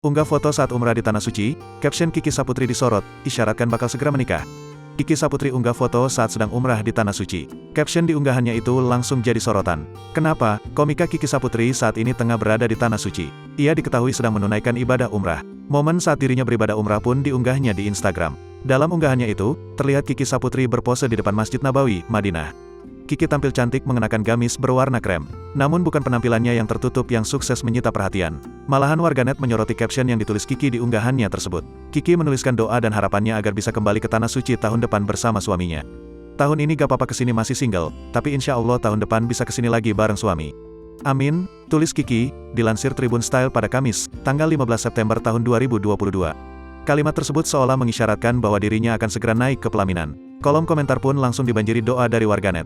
Unggah foto saat umrah di Tanah Suci, caption Kiki Saputri disorot, isyaratkan bakal segera menikah. Kiki Saputri unggah foto saat sedang umrah di Tanah Suci. Caption di unggahannya itu langsung jadi sorotan. Kenapa? Komika Kiki Saputri saat ini tengah berada di Tanah Suci. Ia diketahui sedang menunaikan ibadah umrah. Momen saat dirinya beribadah umrah pun diunggahnya di Instagram. Dalam unggahannya itu, terlihat Kiki Saputri berpose di depan Masjid Nabawi, Madinah. Kiki tampil cantik mengenakan gamis berwarna krem. Namun bukan penampilannya yang tertutup yang sukses menyita perhatian. Malahan warganet menyoroti caption yang ditulis Kiki di unggahannya tersebut. Kiki menuliskan doa dan harapannya agar bisa kembali ke Tanah Suci tahun depan bersama suaminya. Tahun ini gak apa-apa kesini masih single, tapi insya Allah tahun depan bisa kesini lagi bareng suami. Amin, tulis Kiki, dilansir Tribun Style pada Kamis, tanggal 15 September tahun 2022. Kalimat tersebut seolah mengisyaratkan bahwa dirinya akan segera naik ke pelaminan. Kolom komentar pun langsung dibanjiri doa dari warganet.